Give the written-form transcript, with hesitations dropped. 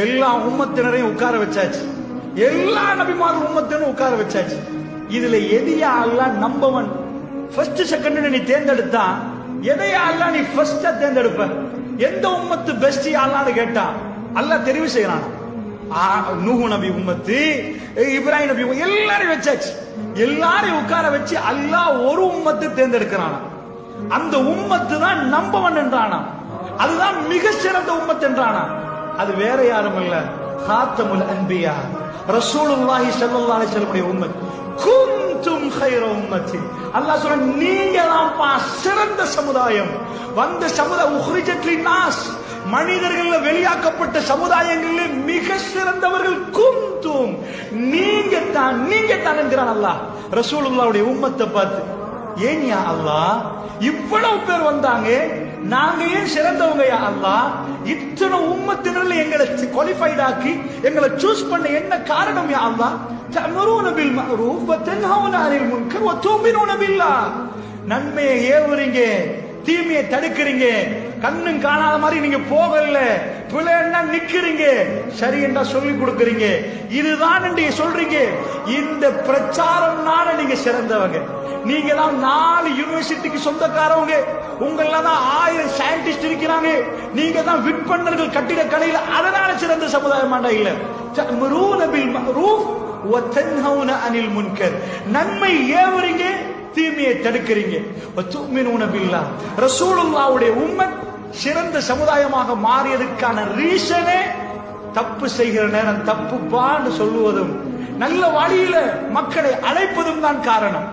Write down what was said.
எல்லா உம்மத்தினரையும் உட்கார வச்சாச்சு, எல்லா நபிமார் உம்மத்தினரும் உட்கார வச்சாச்சு. இதுல எதையா அல்லாஹ் நம்பவன் ஃபர்ஸ்ட் செகண்ட் நீ தேர்ந்தெடுத்தா, எதையா அல்லாஹ் நீ ஃபர்ஸ்டா தேர்ந்தெடுப்ப? எந்த உம்மத்து பெஸ்ட் அல்லாஹ்னு கேட்டா அல்லாஹ் தெரிவு செய்யறான். நூஹ் நபி உம்மத்து, இப்ராஹிம் நபி எல்லாரையும் வச்சாச்சு. எல்லாரையும் உட்கார வச்சு அல்லாஹ் ஒரு உம்மத்து தேர்ந்தெடுக்கிறான். அந்த உம்மத்து தான் நம்பவன் என்றானா, அதுதான் மிக சிறந்த உம்மத் என்றானா. அது வேற யாரும் இல்ல, காத்தமுல் அன்பியா ரசூலுல்லாஹி ஸல்லல்லாஹு அலைஹி வஸல்லம் உம்மத். குன்தும் கைர உம்மத்தி, அல்லாஹ் சொல்ற நீங்க தான் சிறந்த சமுதாயம். வந்த சமுதாயம் உஹ்ரிஜத் லின்னாஸ், மனிதர்கள் வெளியாக்கப்பட்ட சமுதாயங்களில் மிக சிறந்தவர்கள் குன்தும், நீங்க தான் என்கிறான் அல்லாஹ் ரசூலுல்லாஹ்வுடைய உம்மத்தை பார்த்து. ஏன் யா அல்லாஹ் இவ்வளவு பேர் வந்தாங்க, நாங்க ஏன் சிறந்தவங்க யா அல்லாஹ்? இத்தனை உம்மத்தினர்ல எங்களை குவாலிஃபைட் ஆக்கி எங்களை சூஸ் பண்ண என்ன காரணம் யா அல்லாஹ்? தஅமுருன பில் மஅரூஃப் வ தன்ஹவுன அனில் முன்கர் வ துமினூன பில்லாஹ். நன்மையை ஏவுறீங்க, தீமையை தடுக்கிறீங்க, கண்ணும் காணாத மாதிரி நீங்க போகல, பிள்ளைன்னா நிக்கிறீங்க, சரி என்றா சொல்லி கொடுக்கறீங்க, இதுதான் நீங்க சொல்றீங்க. இந்த பிரச்சாரம்னால நீங்க சிறந்தவங்க. நீங்க தான் 4 யூனிவர்சிட்டிக்கு சொந்தக்காரவங்க, உங்கள தான் 1000 சயின்டிஸ்ட் இருக்கிறாங்க, நீங்க தான் விற்பனர்கள் கட்டிட கலையில, அதனால சிறந்த சமுதாயமாண்டா இல்ல. தஅமுருன பில் மஅரூஃப் வ தன்ஹவுன அனில் முன்கர், நன்மை ஏவுறீங்க, தீமையை தடுக்கிறீங்க. வதுமினூன பில்லாஹ், ரசூலுல்லாஹ்வுடைய உம்மத் சிறந்த சமுதாயமாக மாறியதற்கான ரீசனே தப்பு செய்கிற நேரம் தப்புப்பான்னு சொல்லுவதும் நல்ல வழியில மக்களை அழைப்பதும் தான் காரணம்.